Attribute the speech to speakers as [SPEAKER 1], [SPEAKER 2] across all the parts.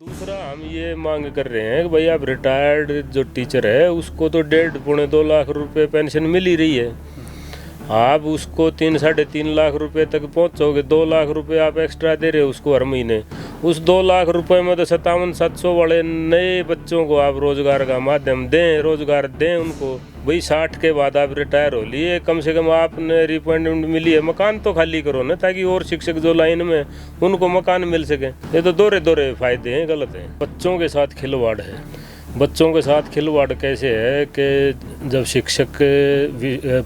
[SPEAKER 1] दूसरा हम ये मांग कर रहे हैं कि भाई आप रिटायर्ड जो टीचर है उसको तो 1.5-2 लाख रुपए पेंशन मिल ही रही है। आप उसको 3-3.5 लाख रुपए तक पहुंचोगे, 2 लाख रुपए आप एक्स्ट्रा दे रहे हो उसको हर महीने। उस 2 लाख रुपए में तो 5700 वाले नए बच्चों को आप रोजगार का माध्यम दें, रोजगार दें उनको। भाई 60 के बाद आप रिटायर हो लिए, कम से कम आपने रिअपॉइंटमेंट मिली है, मकान तो खाली करो ना, ताकि और शिक्षक जो लाइन में उनको मकान मिल सके। ये तो दोहरे दोहरे फायदे हैं, गलत है। बच्चों के साथ खिलवाड़ है। बच्चों के साथ खिलवाड़ कैसे है कि जब शिक्षक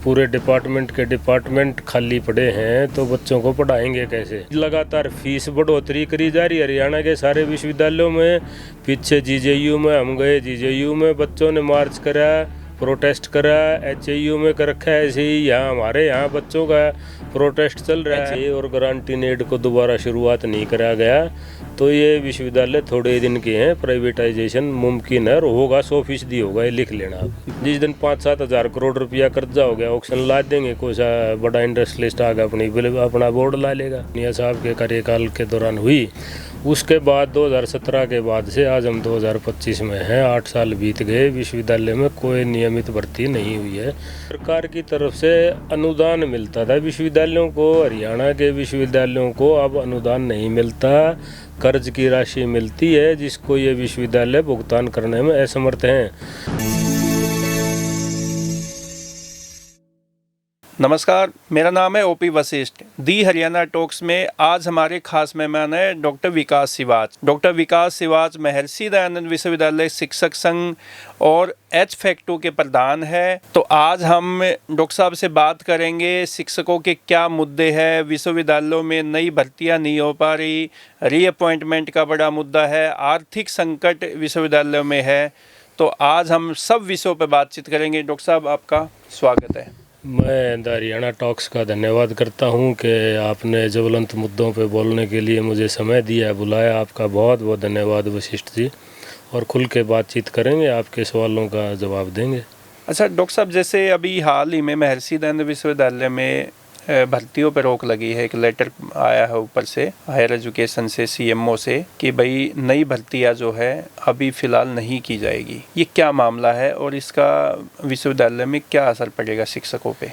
[SPEAKER 1] पूरे डिपार्टमेंट खाली पड़े हैं तो बच्चों को पढ़ाएंगे कैसे। लगातार फीस बढ़ोतरी करी जा रही है हरियाणा के सारे विश्वविद्यालयों में। पीछे जीजेयू में हम गए, जीजेयू में बच्चों ने मार्च करा, प्रोटेस्ट करा। एचएयू में कर रखा है ऐसे ही, यहाँ हमारे यहाँ बच्चों का प्रोटेस्ट चल रहा है। और गारंटी नेट को दोबारा शुरुआत नहीं करा गया तो ये विश्वविद्यालय थोड़े दिन के हैं। प्राइवेटाइजेशन मुमकिन है और होगा, 100% होगा, ये लिख लेना आप। जिस दिन 5-7 हज़ार करोड़ रुपया कर्जा हो गया, ऑक्शन ला देंगे, कोई सा बड़ा इंडस्ट्रियलिस्ट आगा अपना बोर्ड ला लेगा। मियां साहब के कार्यकाल के दौरान हुई। उसके बाद 2017 के बाद से आज हम 2025 में हैं, 8 साल बीत गए, विश्वविद्यालय में कोई नियमित भर्ती नहीं हुई है। सरकार की तरफ से अनुदान मिलता था विश्वविद्यालयों को, हरियाणा के विश्वविद्यालयों को अब अनुदान नहीं मिलता। कर्ज की राशि मिलती है जिसको ये विश्वविद्यालय भुगतान करने में असमर्थ हैं।
[SPEAKER 2] नमस्कार, मेरा नाम है ओपी वशिष्ठ। दी हरियाणा टॉक्स में आज हमारे खास मेहमान हैं डॉक्टर विकास सिवाच। डॉक्टर विकास सिवाच महर्षि दयानंद विश्वविद्यालय शिक्षक संघ और एच फैक्टो के प्रधान है। तो आज हम डॉक्टर साहब से बात करेंगे शिक्षकों के क्या मुद्दे हैं, विश्वविद्यालयों में नई भर्तियां नहीं हो पा रही, रीअपॉइंटमेंट का बड़ा मुद्दा है, आर्थिक संकट विश्वविद्यालयों में है। तो आज हम सब विषयों पर बातचीत करेंगे। डॉक्टर साहब, आपका स्वागत है।
[SPEAKER 1] मैं द हरियाणा टॉक्स का धन्यवाद करता हूं कि आपने ज्वलंत मुद्दों पे बोलने के लिए मुझे समय दिया, बुलाया। आपका बहुत बहुत धन्यवाद वशिष्ठ जी। और खुल के बातचीत करेंगे, आपके सवालों का जवाब देंगे।
[SPEAKER 2] अच्छा डॉक्टर साहब, जैसे अभी हाल ही में महर्षि दयानंद विश्वविद्यालय में भर्तियों पर रोक लगी है। एक लेटर आया है ऊपर से, हायर एजुकेशन से, सीएमओ से, कि भाई नई भर्तियां जो है अभी फ़िलहाल नहीं की जाएगी। ये क्या मामला है और इसका विश्वविद्यालय में क्या असर पड़ेगा शिक्षकों पे?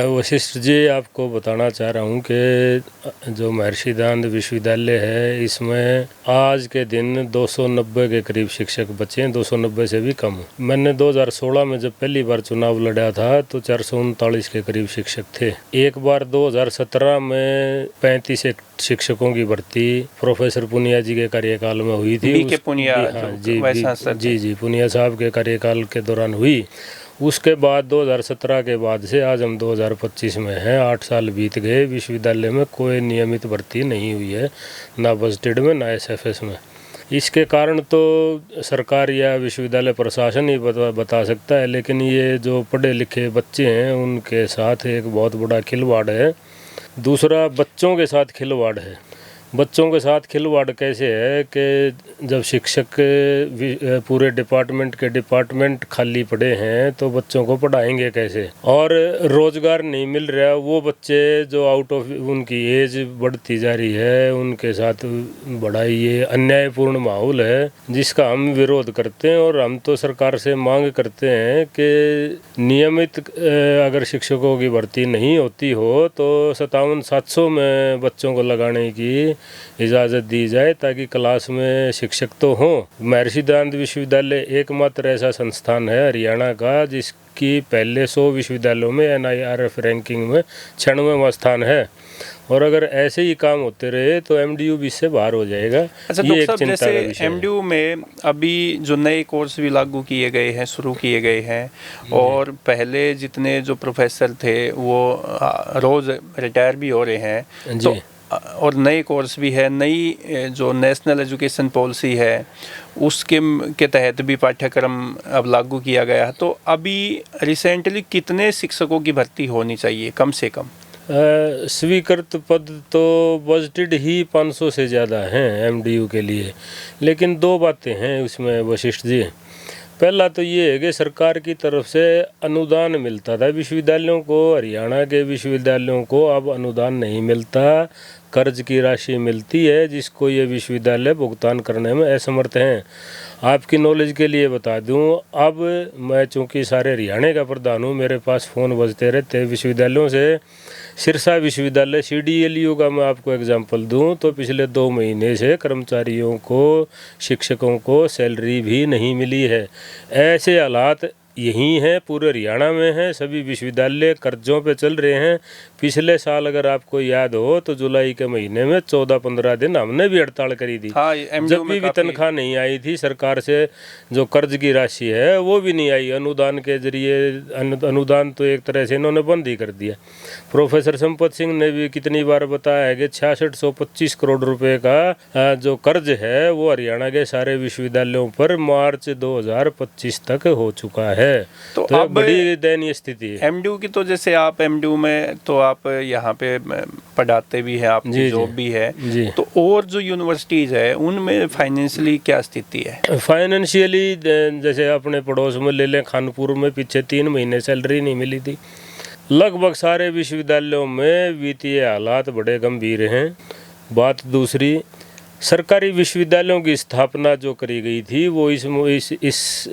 [SPEAKER 1] वशिष्ठ जी, आपको बताना चाह रहा हूँ कि जो महर्षि दयानंद विश्वविद्यालय है इसमें आज के दिन 290 के करीब शिक्षक बचे हैं, 290 से भी कम। मैंने 2016 में जब पहली बार चुनाव लड़ा था तो 439 के करीब शिक्षक थे। एक बार 2017 में 35 शिक्षकों की भर्ती प्रोफेसर पुनिया जी के कार्यकाल में हुई थी। जी, पुनिया साहब के कार्यकाल के दौरान हुई। उसके बाद 2017 के बाद से आज हम 2025 में हैं, 8 साल बीत गए, विश्वविद्यालय में कोई नियमित भर्ती नहीं हुई है, ना बजटेड में ना एसएफएस में। इसके कारण तो सरकार या विश्वविद्यालय प्रशासन ही बता सकता है, लेकिन ये जो पढ़े लिखे बच्चे हैं उनके साथ एक बहुत बड़ा खिलवाड़ है। दूसरा, बच्चों के साथ खिलवाड़ है। बच्चों के साथ खिलवाड़ कैसे है कि जब शिक्षक पूरे डिपार्टमेंट खाली पड़े हैं तो बच्चों को पढ़ाएंगे कैसे। और रोजगार नहीं मिल रहा, वो बच्चे जो आउट ऑफ उनकी एज बढ़ती जा रही है उनके साथ बड़ा ये अन्यायपूर्ण माहौल है जिसका हम विरोध करते हैं। और हम तो सरकार से मांग करते हैं कि नियमित अगर शिक्षकों की भर्ती नहीं होती हो तो 5700 में बच्चों को लगाने की इजाज़त दी जाए, ताकि क्लास में शिक्षक तो हों। महर्षि दयानंद विश्वविद्यालय एकमात्र ऐसा संस्थान है हरियाणा का जिसकी पहले 100 विश्वविद्यालयों में NIRF रैंकिंग में 96वां स्थान है। और अगर ऐसे ही काम होते रहे तो MDU भी इससे बाहर हो जाएगा।
[SPEAKER 2] अच्छा
[SPEAKER 1] ये एक
[SPEAKER 2] डॉक्टर
[SPEAKER 1] चिंता
[SPEAKER 2] साहब,
[SPEAKER 1] का
[SPEAKER 2] जैसे
[SPEAKER 1] विषय
[SPEAKER 2] MDU में अभी जो नए कोर्स भी लागू किए गए हैं, शुरू किए गए हैं, और पहले जितने जो प्रोफेसर थे वो रोज़ रिटायर भी हो रहे हैं, तो और नए कोर्स भी है, नई जो नेशनल एजुकेशन पॉलिसी है उसके तहत भी पाठ्यक्रम अब लागू किया गया है। तो अभी रिसेंटली कितने शिक्षकों की भर्ती होनी चाहिए कम से कम?
[SPEAKER 1] स्वीकृत पद तो बजटेड ही 500 से ज़्यादा हैं MDU के लिए। लेकिन 2 बातें हैं उसमें वशिष्ठ जी। पहला तो ये है कि सरकार की तरफ से अनुदान मिलता था विश्वविद्यालयों को, हरियाणा के विश्वविद्यालयों को अब अनुदान नहीं मिलता। कर्ज की राशि मिलती है जिसको ये विश्वविद्यालय भुगतान करने में असमर्थ हैं। आपकी नॉलेज के लिए बता दूं, अब मैं चूंकि सारे हरियाणा का प्रधान हूं, मेरे पास फ़ोन बजते रहते हैं विश्वविद्यालयों से। सिरसा विश्वविद्यालय CDLU का मैं आपको एग्जांपल दूं तो पिछले 2 महीने से कर्मचारियों को, शिक्षकों को सैलरी भी नहीं मिली है। ऐसे हालात यही हैं, पूरे हरियाणा में हैं। सभी विश्वविद्यालय कर्जों पे चल रहे हैं। पिछले साल अगर आपको याद हो तो जुलाई के महीने में 14-15 दिन हमने भी हड़ताल करी थी।
[SPEAKER 2] हाँ,
[SPEAKER 1] जब भी तनख्वाह नहीं आई थी सरकार से, जो कर्ज की राशि है वो भी नहीं आई। अनुदान के जरिए, अनुदान तो एक तरह से इन्होंने बंद ही कर दिया। प्रोफेसर संपत सिंह ने भी कितनी बार बताया है कि 6625 करोड़ रुपए का जो कर्ज है वो हरियाणा के सारे विश्वविद्यालयों पर मार्च 2025 तक हो चुका है। तो
[SPEAKER 2] अब
[SPEAKER 1] बड़ी दयनीय स्थिति है।
[SPEAKER 2] एमडीयू की तो जैसे आप एमडीयू में तो आप यहाँ पे पढ़ाते भी हैं, आपकी जॉब भी है
[SPEAKER 1] जी।
[SPEAKER 2] तो और जो यूनिवर्सिटीज है उनमें फाइनेंशियली क्या स्थिति है?
[SPEAKER 1] फाइनेंशियली जैसे अपने पड़ोस में ले लें, खानपुर में पीछे 3 महीने सैलरी नहीं मिली थी। लगभग सारे विश्वविद्यालयों में वित्तीय हालात बड़े गंभीर हैं। बात दूसरी, सरकारी विश्वविद्यालयों की स्थापना जो करी गई थी वो इस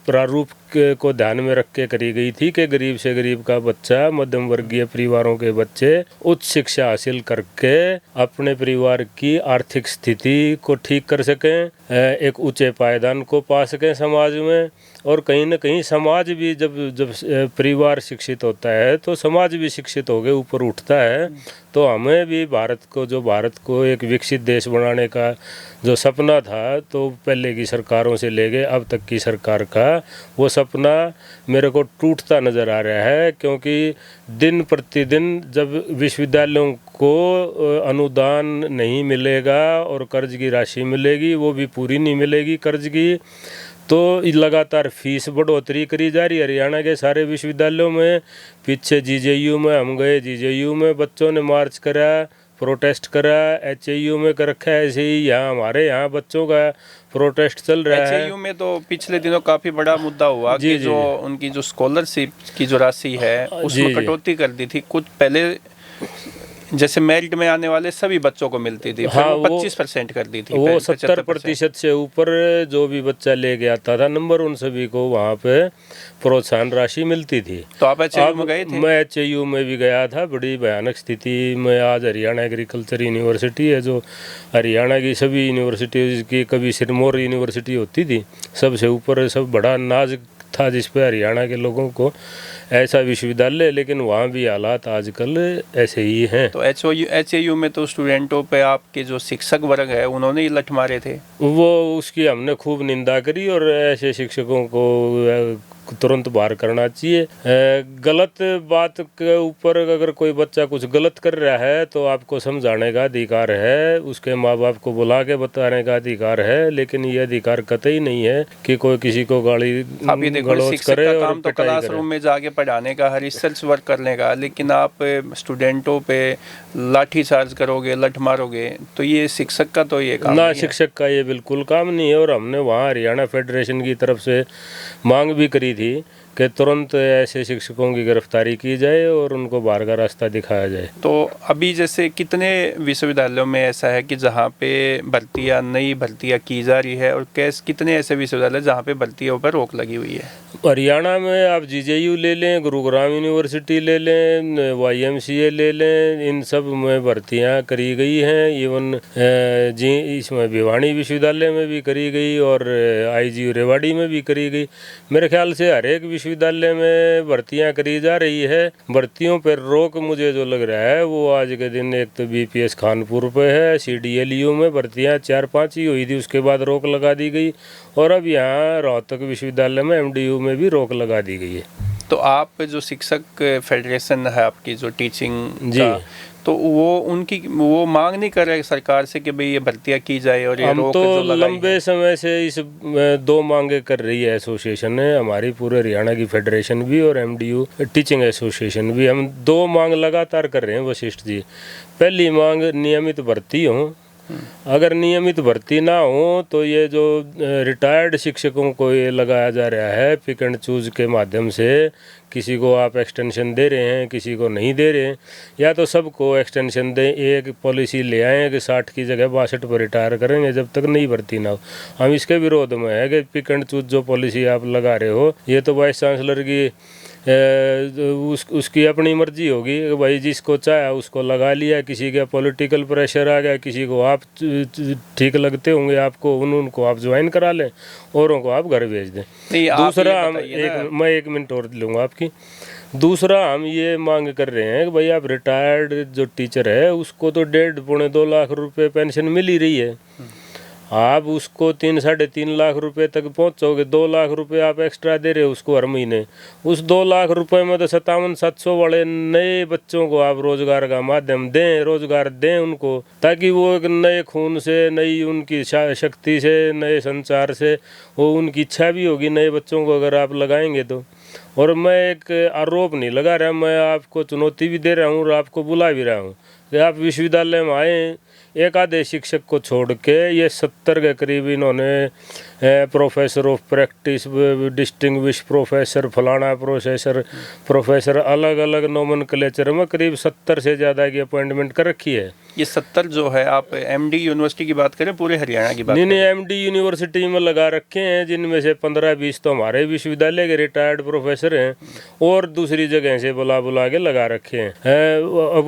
[SPEAKER 1] प्रारूप को ध्यान में रख के करी गई थी कि गरीब से गरीब का बच्चा, मध्यम वर्गीय परिवारों के बच्चे उच्च शिक्षा हासिल करके अपने परिवार की आर्थिक स्थिति को ठीक कर सकें, एक ऊंचे पायदान को पा सकें समाज में। और कहीं ना कहीं समाज भी जब परिवार शिक्षित होता है तो समाज भी शिक्षित होकर ऊपर उठता है। तो हमें भी भारत को एक विकसित देश बनाने का जो सपना था, तो पहले की सरकारों से लेके अब तक की सरकार का वो सपना मेरे को टूटता नज़र आ रहा है। क्योंकि दिन प्रतिदिन जब विश्वविद्यालयों को अनुदान नहीं मिलेगा और कर्ज की राशि मिलेगी वो भी पूरी नहीं मिलेगी कर्ज की, तो लगातार फीस बढ़ोतरी करी जा रही है हरियाणा के सारे विश्वविद्यालयों में। पीछे GJU में हम गए, GJU में बच्चों ने मार्च करा, प्रोटेस्ट करा। HAU में कर रखा है ऐसे ही, यहाँ हमारे यहाँ बच्चों का प्रोटेस्ट चल रहा है।
[SPEAKER 2] HAU में तो पिछले दिनों काफ़ी बड़ा मुद्दा हुआ कि जो उनकी जो स्कॉलरशिप की जो राशि है उसमें कटौती कर दी थी। कुछ पहले जैसे मेरिट में आने वाले सभी बच्चों को मिलती थी,
[SPEAKER 1] हाँ,
[SPEAKER 2] वो 25% कर दी थी।
[SPEAKER 1] वो 70% से ऊपर जो भी बच्चा लेके आता था नंबर, उन सभी को वहाँ पे प्रोत्साहन राशि मिलती थी।
[SPEAKER 2] तो आप HAU में गए थे?
[SPEAKER 1] मैं HAU में भी गया था। बड़ी भयानक स्थिति में आज हरियाणा एग्रीकल्चर यूनिवर्सिटी है, जो हरियाणा की सभी यूनिवर्सिटीज़ की कभी सिरमौर यूनिवर्सिटी होती थी, सबसे ऊपर सब बड़ा नाज था जिस पे हरियाणा के लोगों को ऐसा विश्वविद्यालय, लेकिन वहाँ भी हालात आजकल ऐसे ही हैं।
[SPEAKER 2] तो HAU में तो स्टूडेंटों पे आपके जो शिक्षक वर्ग है उन्होंने ही लठ मारे थे,
[SPEAKER 1] वो उसकी हमने खूब निंदा करी और ऐसे शिक्षकों को तुरंत बाहर करना चाहिए। गलत बात के ऊपर अगर कोई बच्चा कुछ गलत कर रहा है तो आपको समझाने का अधिकार है, उसके माँ बाप को बुला के बताने का अधिकार है, लेकिन ये अधिकार कतई नहीं है कि कोई किसी को गाली गलौज करे और
[SPEAKER 2] काम तो क्लासरूम में जाके पढ़ाने का, रिसर्च वर्क करने का, लेकिन आप स्टूडेंटों पे लाठी चार्ज करोगे, लठ मारोगे, तो ये शिक्षक का तो ये काम
[SPEAKER 1] ना,
[SPEAKER 2] नहीं है।
[SPEAKER 1] शिक्षक का ये बिल्कुल काम नहीं है। और हमने वहाँ हरियाणा फेडरेशन की तरफ से मांग भी करी थी कि तुरंत ऐसे शिक्षकों की गिरफ्तारी की जाए और उनको बाहर का रास्ता दिखाया जाए।
[SPEAKER 2] तो अभी जैसे कितने विश्वविद्यालयों में ऐसा है कि जहाँ पे नई भर्तियाँ की जा रही है, और कितने ऐसे विश्वविद्यालय जहाँ पे भर्तियों पर रोक लगी हुई है?
[SPEAKER 1] हरियाणा में आप GJU ले लें, गुरुग्राम यूनिवर्सिटी ले लें, YMCA ले लें, इन सब में भर्तियां करी गई हैं। इवन इसमें भिवानी विश्वविद्यालय में भी करी गई और IGU रेवाड़ी में भी करी गई। मेरे ख्याल से हर एक विश्वविद्यालय में भर्तियां करी जा रही है। भर्तियों पर रोक मुझे जो लग रहा है वो आज के दिन एक तो BPS खानपुर पे है, CDLU में भर्तियां 4-5 ही हुई थी, उसके बाद रोक लगा दी गई, और अब यहाँ रोहतक विश्वविद्यालय में MDU में भी रोक लगा दी गई है।
[SPEAKER 2] तो आप जो शिक्षक फेडरेशन है आपकी जो टीचिंग
[SPEAKER 1] जी,
[SPEAKER 2] तो वो मांग नहीं कर रहे सरकार से कि भाई ये भर्तियां की जाए, और ये
[SPEAKER 1] हम
[SPEAKER 2] रोक
[SPEAKER 1] तो
[SPEAKER 2] जो लगाई
[SPEAKER 1] लंबे समय से इस 2 मांगे कर रही है एसोसिएशन ने, हमारी पूरे हरियाणा की फेडरेशन भी और MDU टीचिंग एसोसिएशन भी। हम 2 मांग लगातार कर रहे हैं वशिष्ठ जी। पहली मांग नियमित भर्ती हो अगर नियमित भर्ती ना हो तो ये जो रिटायर्ड शिक्षकों को ये लगाया जा रहा है पिक एंड चूज के माध्यम से, किसी को आप एक्सटेंशन दे रहे हैं, किसी को नहीं दे रहे हैं, या तो सबको एक्सटेंशन दें, एक पॉलिसी ले आएँ कि 60 की जगह 62 पर रिटायर करेंगे जब तक नई भर्ती ना हो। हम इसके विरोध में है कि पिक एंड चूज जो पॉलिसी आप लगा रहे हो, ये तो वाइस चांसलर की उसकी अपनी मर्जी होगी कि भाई जिसको चाहे उसको लगा लिया, किसी का पॉलिटिकल प्रेशर आ गया, किसी को आप ठीक लगते होंगे आपको, उनको आप ज्वाइन करा लें, औरों को आप घर भेज दें। दूसरा हम मैं 1 मिनट और लूँगा आपकी। दूसरा हम ये मांग कर रहे हैं कि भाई आप रिटायर्ड जो टीचर है उसको तो 1.5-2 लाख रुपए पेंशन मिल ही रही है, आप उसको 3-3.5 लाख रुपए तक पहुंचोगे, 2 लाख रुपए आप एक्स्ट्रा दे रहे हो उसको हर महीने। उस 2 लाख रुपए में तो 5700 वाले नए बच्चों को आप रोजगार का माध्यम दें, रोजगार दें उनको, ताकि वो एक नए खून से, नई उनकी शक्ति से, नए संचार से, वो उनकी इच्छा भी होगी नए बच्चों को अगर आप लगाएंगे तो। और मैं एक आरोप नहीं लगा रहा, मैं आपको चुनौती भी दे रहा हूँ और आपको बुला भी रहा हूँ कि आप विश्वविद्यालय में आए, एक आधे शिक्षक को छोड़ के ये 70 के करीब इन्होंने professor of practice, distinguish professor, फलाना प्रोफेसर अलग अलग नोमेनक्लेचर में करीब 70 से ज़्यादा की अपॉइंटमेंट कर रखी है।
[SPEAKER 2] ये 70 जो है, आप एमडी यूनिवर्सिटी की बात करें, पूरे हरियाणा की बात?
[SPEAKER 1] नहीं, एमडी यूनिवर्सिटी में लगा रखे हैं, जिनमें से 15-20 तो हमारे विश्वविद्यालय के रिटायर्ड प्रोफेसर हैं और दूसरी जगह से बुला के लगा रखे हैं।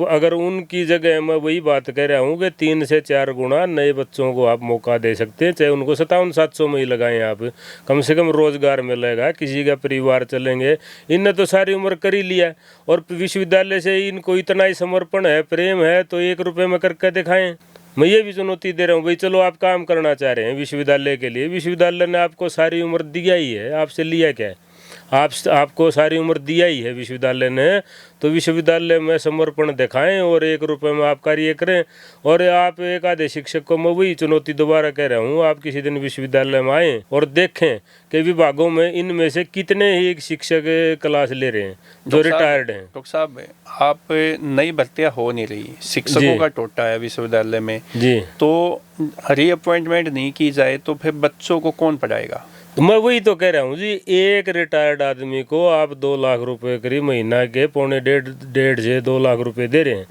[SPEAKER 1] अगर उनकी जगह मैं वही बात कह रहा हूँ कि 3 से 4 गुना नए बच्चों को आप मौका दे सकते हैं, चाहे उनको 5700 में ही लगाएं आप, कम से कम रोजगार मिलेगा, किसी का परिवार चलेंगे। इनने तो सारी उम्र कर ही लिया और विश्वविद्यालय से इनको इतना ही समर्पण है, प्रेम है, तो 1 रुपये में करके दिखाएं। मैं ये भी चुनौती दे रहा हूँ भाई, चलो आप काम करना चाह रहे हैं विश्वविद्यालय के लिए, विश्वविद्यालय ने आपको सारी उम्र दिया ही है, आपसे लिया क्या है? आपको सारी उम्र दिया ही है विश्वविद्यालय ने, तो विश्वविद्यालय में समर्पण दिखाएं और 1 रुपये में आप कार्य करें। और आप एक आधे शिक्षक को, मैं वही चुनौती दोबारा कह रहा हूँ, आप किसी दिन विश्वविद्यालय में आएँ और देखें कि विभागों में इनमें से कितने ही शिक्षक क्लास ले रहे हैं जो रिटायर्ड हैं।
[SPEAKER 2] डॉक्टर साहब, आप नई भर्तियाँ हो नहीं रही, शिक्षकों का टोटा है विश्वविद्यालय में जी, तो रीअपॉइंटमेंट नहीं की जाए तो फिर बच्चों को कौन पढ़ाएगा?
[SPEAKER 1] तो मैं वही तो कह रहा हूँ जी, एक रिटायर्ड आदमी को आप 2 लाख रुपए करीब महीना के 1.5 से 2 लाख रुपए दे रहे हैं।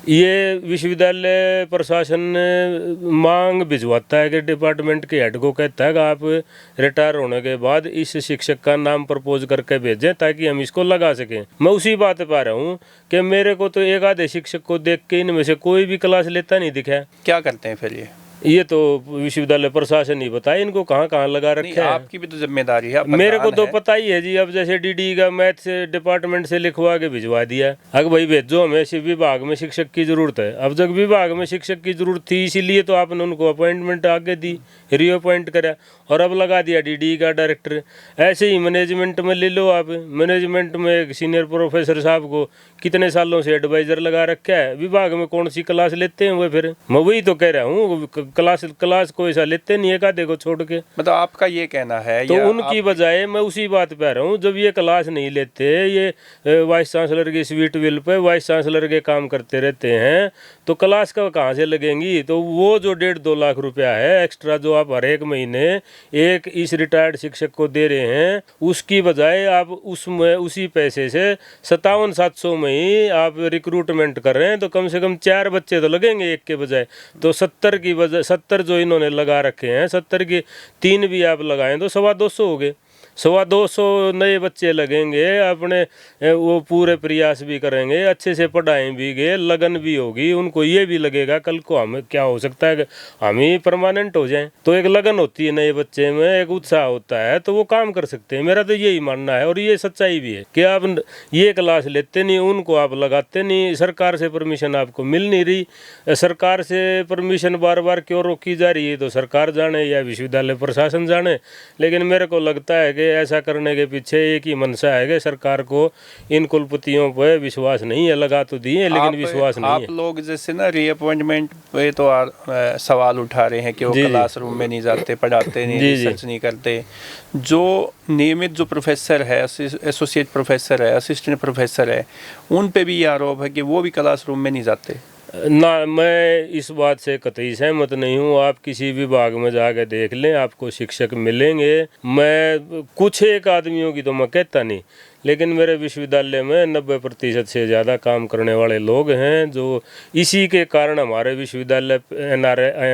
[SPEAKER 1] ये विश्वविद्यालय प्रशासन मांग भिजवाता है कि डिपार्टमेंट के हेड को कहता है कि आप रिटायर होने के बाद इस शिक्षक का नाम प्रपोज करके भेजें ताकि हम इसको लगा सकें। मैं उसी बात पा रहा हूँ कि मेरे को तो एक आधे शिक्षक को देख के इनमें से कोई भी क्लास लेता नहीं दिखा।
[SPEAKER 2] क्या करते हैं फिर
[SPEAKER 1] ये तो विश्वविद्यालय प्रशासन ही बताए इनको कहाँ लगा रखा है।
[SPEAKER 2] आपकी भी तो जिम्मेदारी है,
[SPEAKER 1] मेरे को तो पता ही है जी। अब जैसे डीडी का मैथ से डिपार्टमेंट से लिखवा के भिजवा दिया, अगर भाई भेजो, हमें विभाग में शिक्षक की जरूरत है। अब जब विभाग में शिक्षक की जरूरत थी इसीलिए तो आपने उनको अपॉइंटमेंट आगे दी, रीअपॉइंट करा और अब लगा दिया डीडी का डायरेक्टर। ऐसे ही मैनेजमेंट में ले लो आप, मैनेजमेंट में एक सीनियर प्रोफेसर साहब को कितने सालों से एडवाइजर लगा रखा है, विभाग में कौन सी क्लास लेते हैं वो? फिर मैं वही तो कह रहा हूँ, क्लास को ऐसा लेते नहीं, एक आधे को छोड़ के।
[SPEAKER 2] मतलब आपका ये कहना है
[SPEAKER 1] तो उनकी बजाय मैं उसी बात पे आ रहा हूँ, जब ये क्लास नहीं लेते, ये वाइस चांसलर की sweet will pay vice chancellor के काम करते रहते हैं, तो क्लास का कहाँ से लगेंगी? तो वो जो 1.5-2 लाख रुपया है एक्स्ट्रा जो आप हर एक महीने एक इस रिटायर्ड शिक्षक को दे रहे हैं, उसकी बजाय आप उसमें उसी पैसे से 5700 में ही आप रिक्रूटमेंट कर रहे हैं, तो कम से कम 4 बच्चे तो लगेंगे एक के बजाय। तो 70 की बजाय 70 जो इन्होंने लगा रखे हैं, 70 की 3 भी आप लगाएं तो 225 हो गए। 225 नए बच्चे लगेंगे, अपने वो पूरे प्रयास भी करेंगे, अच्छे से पढ़ाएं भी गए, लगन भी होगी, उनको ये भी लगेगा कल को हमें क्या हो सकता है कि हम ही परमानेंट हो जाएं। तो एक लगन होती है नए बच्चे में, एक उत्साह होता है, तो वो काम कर सकते हैं। मेरा तो यही मानना है और ये सच्चाई भी है कि आप ये क्लास लेते नहीं, उनको आप लगाते नहीं, सरकार से परमिशन आपको मिल नहीं रही। सरकार से परमिशन बार बार क्यों रोकी जा रही है तो सरकार जाने या विश्वविद्यालय प्रशासन जाने, लेकिन मेरे को लगता है ऐसा करने के पीछे एक ही मनसा है कि सरकार को इन कुलपतियों पर विश्वास नहीं है। लगा तो दिए लेकिन विश्वास नहीं है।
[SPEAKER 2] आप लोग जैसे ना रीअपॉइंटमेंट पे तो सवाल उठा रहे हैं कि वो क्लासरूम में नहीं जाते, पढ़ाते नहीं, रिसर्च नहीं करते। जो नियमित जो प्रोफेसर है, एसोसिएट प्रोफेसर है, असिस्टेंट प्रोफेसर है, उन पे भी ये आरोप है कि वो भी क्लासरूम में नहीं जाते।
[SPEAKER 1] ना, मैं इस बात से कतई सहमत नहीं हूँ। आप किसी विभाग में जाकर देख लें, आपको शिक्षक मिलेंगे। मैं कुछ एक आदमियों की तो मैं कहता नहीं, लेकिन मेरे विश्वविद्यालय में 90% से ज़्यादा काम करने वाले लोग हैं, जो इसी के कारण हमारे विश्वविद्यालय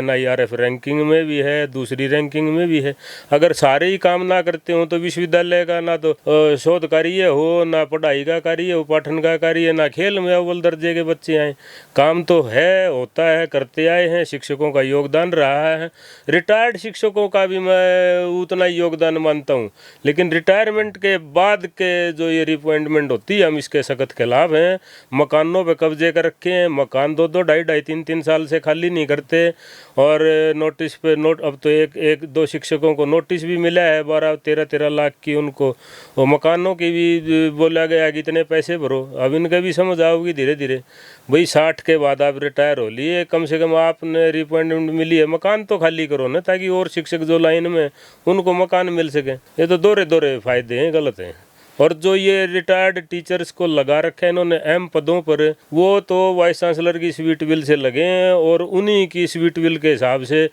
[SPEAKER 1] NIRF रैंकिंग में भी है, दूसरी रैंकिंग में भी है। अगर सारे ही काम ना करते हो तो विश्वविद्यालय का ना तो शोध कार्य हो, ना पढ़ाई का कार्य हो, पाठन का कार्य, ना खेल में अव्वल दर्जे के बच्चे आए। काम तो है, होता है, करते आए हैं। शिक्षकों का योगदान रहा है। रिटायर्ड शिक्षकों का भी मैं उतना ही योगदान मानता हूँ, लेकिन रिटायरमेंट के बाद के जो ये रिअपॉइंटमेंट होती है, हम इसके सख्त खिलाफ हैं। मकानों पे कब्जे कर रखे हैं, मकान 2-2, 2.5-2.5, 3-3 साल से खाली नहीं करते। और नोटिस पे अब तो एक दो शिक्षकों को नोटिस भी मिला है 12-13 लाख की उनको। वो मकानों की भी बोला गया कि इतने पैसे भरो। अब इनका भी समझ आओगी धीरे धीरे। भाई 60 के बाद आप रिटायर हो लिए, कम से कम आपने रिअपॉइंटमेंट मिली है, मकान तो खाली करो ना, ताकि और शिक्षक जो लाइन में उनको मकान मिल सके। ये तो दोहरे फायदे हैं, गलत हैं। और जो ये रिटायर्ड टीचर्स को लगा रखा है इन्होंने अहम पदों पर, वो तो वाइस चांसलर की स्वीट विल से लगे हैं और उन्हीं की स्वीट विल के हिसाब से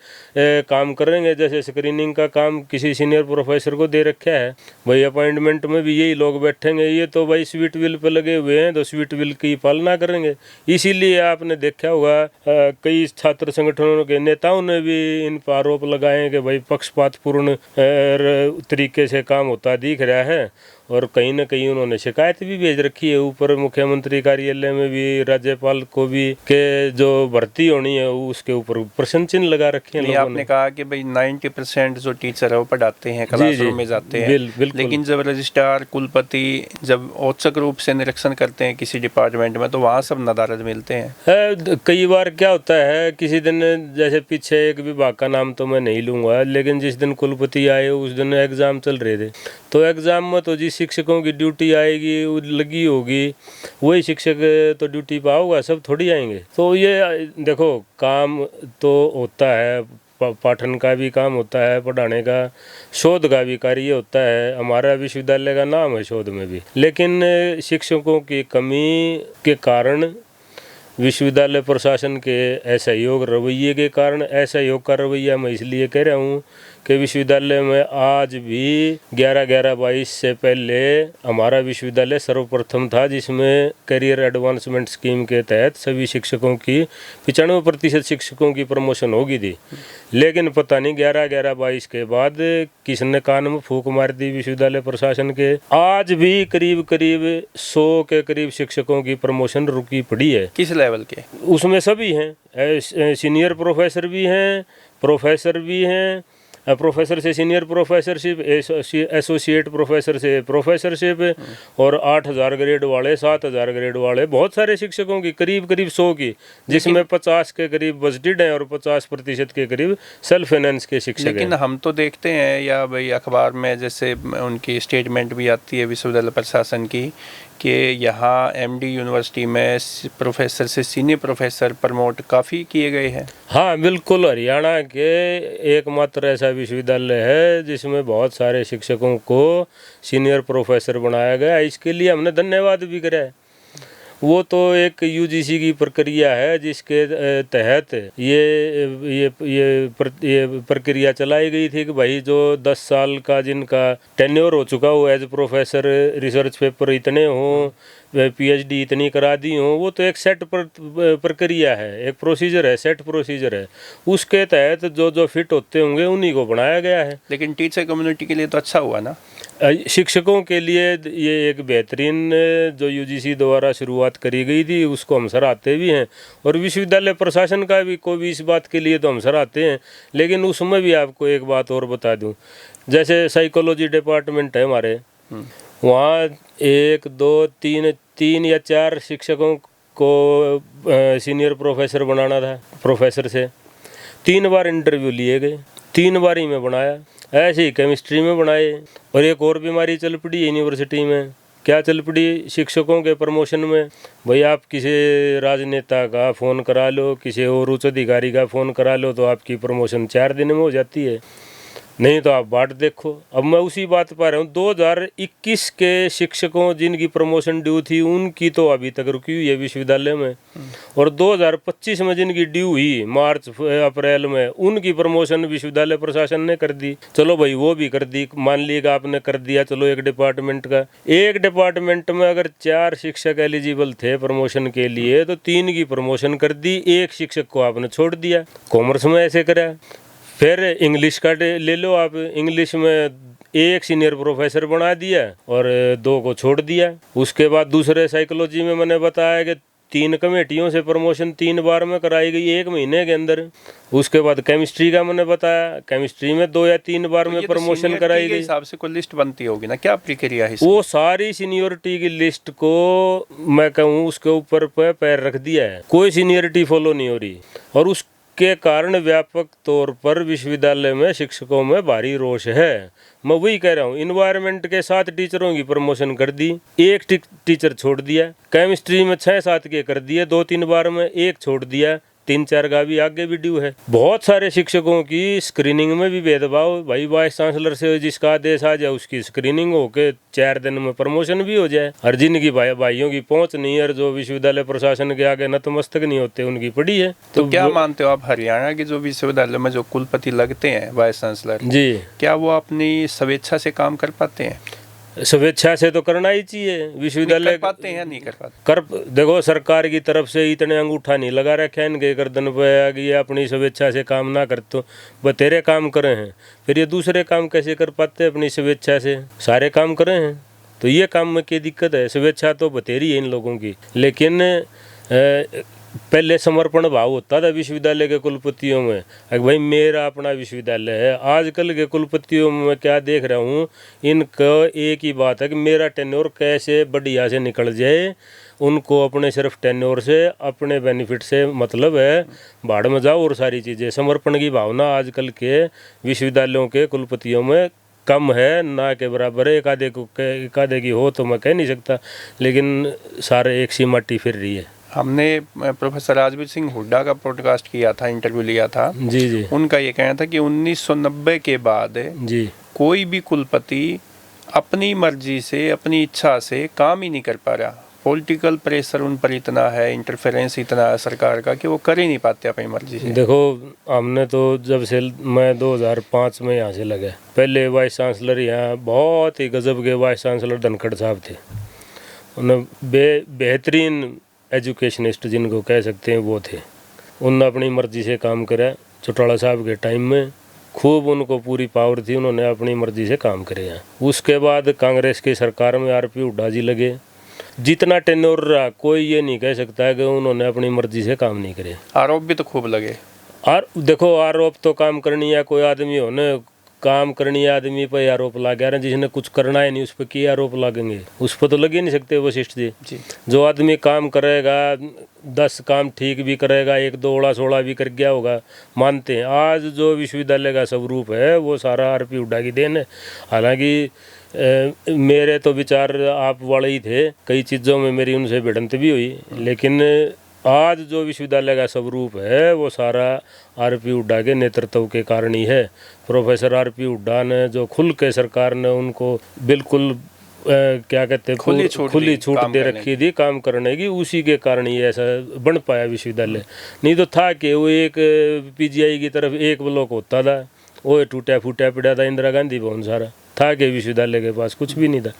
[SPEAKER 1] काम करेंगे। जैसे स्क्रीनिंग का काम किसी सीनियर प्रोफेसर को दे रखा है, भाई अपॉइंटमेंट में भी यही लोग बैठेंगे। ये तो भाई स्वीट विल पर लगे हुए हैं, तो स्वीट विल की पालना करेंगे। इसीलिए आपने देखा होगा कई छात्र संगठनों के नेताओं ने भी इन पर आरोप लगाए कि भाई पक्षपातपूर्ण तरीके से काम होता दिख रहा है। और कहीं ना कहीं उन्होंने शिकायत भी भेज रखी है ऊपर मुख्यमंत्री कार्यालय में भी, राज्यपाल को भी, के जो भर्ती होनी है उसके ऊपर प्रश्न चिन्ह लगा रखे हैं।
[SPEAKER 2] आपने कहा कि भाई 90% जो टीचर है वो पढ़ाते हैं, क्लासरूम में जाते हैं, लेकिन जब रजिस्ट्रार कुलपति जब औचक रूप से निरीक्षण करते हैं किसी डिपार्टमेंट में, तो वहाँ सब नदारद मिलते हैं।
[SPEAKER 1] कई बार क्या होता है, किसी दिन जैसे पीछे एक विभाग का नाम तो मैं नहीं लूँगा, लेकिन जिस दिन कुलपति आए उस दिन एग्ज़ाम चल रहे थे, तो एग्ज़ाम में तो जिस शिक्षकों की ड्यूटी आएगी लगी होगी, वही शिक्षक तो ड्यूटी पर होगा, सब थोड़ी आएंगे। तो ये देखो, काम तो होता है, पाठन का भी काम होता है, पढ़ाने का, शोध का भी कार्य होता है। हमारा विश्वविद्यालय का नाम है शोध में भी, लेकिन शिक्षकों की कमी के कारण, विश्वविद्यालय प्रशासन के असहयोग रवैये के कारण, असहयोग का रवैया मैं इसलिए कह रहा हूँ कि विश्वविद्यालय में आज भी 11/11/22 से पहले हमारा विश्वविद्यालय सर्वप्रथम था, जिसमें करियर एडवांसमेंट स्कीम के तहत सभी शिक्षकों की 95% शिक्षकों की प्रमोशन होगी थी। लेकिन पता नहीं 11/11/22 के बाद किसने कान में फूंक मार दी विश्वविद्यालय प्रशासन के। आज भी करीब 100 के करीब शिक्षकों की प्रमोशन रुकी पड़ी है।
[SPEAKER 2] किस लेवल के? उसमें
[SPEAKER 1] सभी हैं, सीनियर प्रोफेसर भी हैं, प्रोफेसर भी हैं, प्रोफेसर से सीनियर प्रोफेसरशिप, एसोसिएट प्रोफेसर से प्रोफेसरशिप, और 8,000 ग्रेड वाले, 7,000 ग्रेड वाले, बहुत सारे शिक्षकों की करीब 100 की, जिसमें 50 के करीब बजटेड हैं और 50% के करीब सेल्फ फाइनेंस के शिक्षक हैं।
[SPEAKER 2] लेकिन हम तो देखते हैं, या भाई अखबार में जैसे उनकी स्टेटमेंट भी आती है विश्वविद्यालय प्रशासन की, कि यहाँ MD यूनिवर्सिटी में प्रोफेसर से सीनियर प्रोफेसर प्रमोट काफ़ी किए गए हैं।
[SPEAKER 1] हाँ बिल्कुल, हरियाणा के एकमात्र ऐसा विश्वविद्यालय है जिसमें बहुत सारे शिक्षकों को सीनियर प्रोफेसर बनाया गया। इसके लिए हमने धन्यवाद भी करा है। वो तो एक UGC की प्रक्रिया है जिसके तहत ये प्रक्रिया चलाई गई थी कि भाई जो 10 साल का जिनका टेन्योर हो चुका हो एज प्रोफेसर, रिसर्च पेपर इतने हों, PhD इतनी करा दी हो, वो तो एक सेट प्रक्रिया है, एक प्रोसीजर है, सेट प्रोसीजर है। उसके तहत जो फिट होते होंगे उन्हीं को बनाया गया है।
[SPEAKER 2] लेकिन टीचर कम्युनिटी के लिए तो अच्छा हुआ ना।
[SPEAKER 1] शिक्षकों के लिए ये एक बेहतरीन जो UGC द्वारा शुरुआत करी गई थी, उसको हम सराहते भी हैं। और विश्वविद्यालय प्रशासन का भी को भी इस बात के लिए तो हम सराहते हैं। लेकिन उसमें भी आपको एक बात और बता दूं, जैसे साइकोलॉजी डिपार्टमेंट है हमारे, वहाँ 1, 2, 3 या 4 शिक्षकों को सीनियर प्रोफेसर बनाना था। प्रोफेसर से 3 बार इंटरव्यू लिए गए, 3 बार ही में बनाया। ऐसे ही केमिस्ट्री में बनाए। और एक और बीमारी चल पड़ी यूनिवर्सिटी में। क्या चल पड़ी? शिक्षकों के प्रमोशन में भाई आप किसी राजनेता का फ़ोन करा लो, किसी और उच्च अधिकारी का फ़ोन करा लो, तो आपकी प्रमोशन 4 दिन में हो जाती है। नहीं तो आप बाट देखो। अब मैं उसी बात पर रहा हूँ, 2021 के शिक्षकों जिनकी प्रमोशन ड्यू थी उनकी तो अभी तक रुकी हुई है विश्वविद्यालय में, और 2025 में जिनकी ड्यू हुई मार्च अप्रैल में, उनकी प्रमोशन विश्वविद्यालय प्रशासन ने कर दी। चलो भाई वो भी कर दी, मान लीजिएगा आपने कर दिया, चलो एक डिपार्टमेंट में अगर 4 शिक्षक एलिजिबल थे प्रमोशन के लिए तो 3 की प्रमोशन कर दी, 1 शिक्षक को आपने छोड़ दिया। कॉमर्स में ऐसे करा। फिर इंग्लिश का ले लो आप, इंग्लिश में 1 सीनियर प्रोफेसर बना दिया और 2 को छोड़ दिया। उसके बाद दूसरे साइकोलॉजी में मैंने बताया कि 3 कमेटियों से प्रमोशन 3 बार में कराई गई 1 महीने के अंदर। उसके बाद केमिस्ट्री का मैंने बताया, केमिस्ट्री में 2 या 3 बार में प्रमोशन कराई गई।
[SPEAKER 2] हिसाब से कोई लिस्ट बनती होगी ना, क्या प्रक्रिया है?
[SPEAKER 1] वो सारी सीनियरिटी की लिस्ट को मैं कहूँ उसके ऊपर पैर रख दिया है, कोई सीनियरिटी फॉलो नहीं हो रही, और उसके कारण व्यापक तौर पर विश्वविद्यालय में शिक्षकों में भारी रोष है। मैं वही कह रहा हूँ, इन्वायरमेंट के 7 टीचरों की प्रमोशन कर दी, 1 टीचर छोड़ दिया। केमिस्ट्री में 6-7 के कर दिए 2-3 बार में, 1 छोड़ दिया। 3-4 का भी आगे भी ड्यू है। बहुत सारे शिक्षकों की स्क्रीनिंग में भी भेदभाव। भाई वाइस चांसलर से जिसका आदेश आ जाए उसकी स्क्रीनिंग होके 4 दिन में प्रमोशन भी हो जाए, और जिनकी भाइयों की पहुंच नहीं है, जो विश्वविद्यालय प्रशासन के आगे नतमस्तक नहीं होते, उनकी पड़ी है।
[SPEAKER 2] तो क्या मानते हो आप, हरियाणा के जो विश्वविद्यालय में जो कुलपति लगते हैं वाइस चांसलर
[SPEAKER 1] जी, क्या
[SPEAKER 2] वो अपनी स्वेच्छा से काम कर पाते हैं?
[SPEAKER 1] स्वेच्छा से तो करना ही चाहिए। विश्वविद्यालय
[SPEAKER 2] कर पाते हैं या नहीं कर पाते?
[SPEAKER 1] देखो, सरकार की तरफ से इतने अंगूठा नहीं लगा रखे हैं इनके गर्दन पे कि ये अपनी स्वेच्छा से काम ना कर, तो बतेरे काम करे हैं, फिर ये दूसरे काम कैसे कर पाते अपनी स्वेच्छा से? सारे काम करे हैं, तो ये काम में क्या दिक्कत है? स्वेच्छा तो बतेरी है इन लोगों की। लेकिन पहले समर्पण भाव होता था विश्वविद्यालय के कुलपतियों में, अगर भाई मेरा अपना विश्वविद्यालय है। आजकल के कुलपतियों में क्या देख रहा हूँ, इनका एक ही बात है कि मेरा टेन्योर कैसे बढ़िया से निकल जाए। उनको अपने सिर्फ टेन्योर से, अपने बेनिफिट से मतलब है, भाड़ में जाओ। और सारी चीज़ें, समर्पण की भावना आजकल के विश्वविद्यालयों के कुलपतियों में कम है, ना के बराबर है। एक आधे की हो तो मैं कह नहीं सकता, लेकिन सारे एक सी माटी फिर रही है।
[SPEAKER 2] हमने प्रोफेसर राजवीर सिंह हुड्डा का पॉडकास्ट किया था, इंटरव्यू लिया था।
[SPEAKER 1] जी। उनका
[SPEAKER 2] ये कहना था कि 1990 के बाद
[SPEAKER 1] जी
[SPEAKER 2] कोई भी कुलपति अपनी मर्जी से, अपनी इच्छा से काम ही नहीं कर पा रहा। पॉलिटिकल प्रेशर उन पर इतना है, इंटरफेरेंस इतना है सरकार का, कि वो कर ही नहीं पाते अपनी मर्जी से।
[SPEAKER 1] देखो, हमने तो जब से मैं 2005 में यहाँ से लगे, पहले वाइस चांसलर यहाँ बहुत ही गजब के वाइस चांसलर धनखड़ साहब थे। उन्हें बेहतरीन एजुकेशनिस्ट जिनको कह सकते हैं वो थे। उन्होंने अपनी मर्जी से काम करा। चौटाला साहब के टाइम में खूब उनको पूरी पावर थी, उन्होंने अपनी मर्जी से काम करे हैं। उसके बाद कांग्रेस की सरकार में आरपी हुड्डा जी लगे। जितना टेन्योर रहा, कोई ये नहीं कह सकता है कि उन्होंने अपनी मर्जी से काम नहीं करे।
[SPEAKER 2] आरोप भी तो खूब लगे।
[SPEAKER 1] और देखो, आरोप तो काम करनी है, कोई आदमी हो न काम करनी है, आदमी पर आरोप लगा रहे हैं। जिसने कुछ करना है नहीं उस पर क्या आरोप लगेंगे? उस पर तो लग ही नहीं सकते वशिष्ठ जी। जो आदमी काम करेगा, 10 काम ठीक भी करेगा, 1-2 ओड़ा सोड़ा भी कर गया होगा, मानते हैं। आज जो विश्वविद्यालय का स्वरूप है वो सारा आरपी हुड्डा की देन है। हालांकि मेरे तो विचार आप वाले ही थे, कई चीज़ों में मेरी उनसे भिड़ंत भी हुई, लेकिन आज जो विश्वविद्यालय का स्वरूप है वो सारा आरपी हुड्डा के नेतृत्व के कारण ही है। प्रोफेसर आरपी हुड्डा ने जो खुल के, सरकार ने उनको बिल्कुल क्या कहते हैं, खुली छूट दे रखी थी काम करने की, उसी के कारण ही ऐसा बन पाया विश्वविद्यालय। नहीं तो था कि वो एक पीजीआई की तरफ एक ब्लॉक होता था, वो टूटा फूटा पड़ा था, इंदिरा गांधी भवन सारा था कि विश्वविद्यालय के पास कुछ भी नहीं था।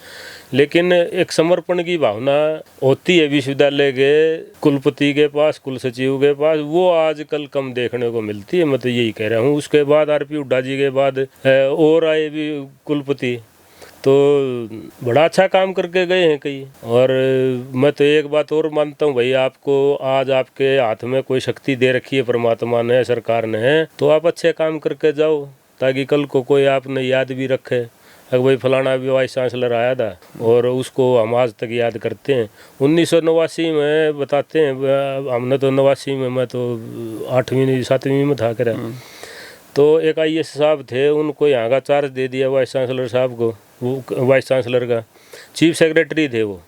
[SPEAKER 1] लेकिन एक समर्पण की भावना होती है विश्वविद्यालय के कुलपति के पास, कुल सचिव के पास, वो आजकल कम देखने को मिलती है। मैं तो यही कह रहा हूँ। उसके बाद आरपी हुड्डा जी के बाद और आए भी कुलपति, तो बड़ा अच्छा काम करके गए हैं कई। और मैं तो एक बात और मानता हूँ भाई, आपको आज आपके हाथ में कोई शक्ति दे रखी है परमात्मा ने, सरकार ने, तो आप अच्छे काम करके जाओ, ताकि कल को कोई आपने याद भी रखे। अगर भाई फलाना भी वाइस चांसलर आया था, और उसको हम आज तक याद करते हैं। 1989 में बताते हैं, हमने तो 89 में, मैं तो 8वीं 7वीं में था करा, तो एक IAS साहब थे, उनको यहाँ का चार्ज दे दिया वाइस चांसलर साहब को। वो वाइस चांसलर का चीफ सेक्रेटरी थे वो।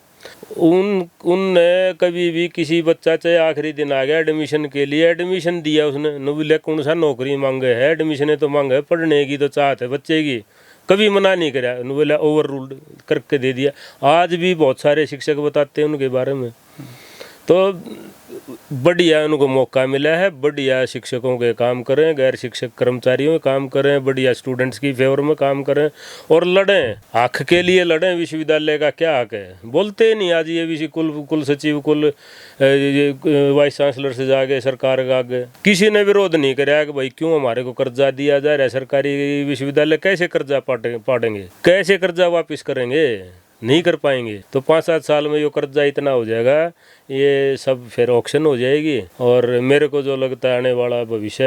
[SPEAKER 1] उनने कभी भी किसी बच्चा चाहे आखिरी दिन आ गया एडमिशन के लिए, एडमिशन दिया उसने, न बोले कौन सा नौकरी मांगे है, एडमिशन तो मांगे, पढ़ने की तो चाहत है बच्चे की, कभी मना नहीं करा, न बोला ओवर रूल्ड करके दे दिया। आज भी बहुत सारे शिक्षक बताते हैं उनके बारे में। तो बढ़िया उनको मौका मिला है, बढ़िया शिक्षकों के काम करें, गैर शिक्षक कर्मचारियों के काम करें, बढ़िया स्टूडेंट्स की फेवर में काम करें और लड़ें, हक के लिए लड़ें। विश्वविद्यालय का क्या हक है, बोलते ही नहीं। आज ये विषय कुल सचिव, वाइस चांसलर से जाके सरकार का आगे किसी ने विरोध नहीं कराया कि भाई क्यों हमारे को कर्जा दिया जा रहा है। सरकारी विश्वविद्यालय कैसे कर्जा पाटेंगे, कैसे कर्जा वापस करेंगे, नहीं कर पाएंगे। तो 5-7 साल में ये कर्जा इतना हो जाएगा, ये सब फिर ऑक्शन हो जाएगी। और मेरे को जो लगता है आने वाला भविष्य,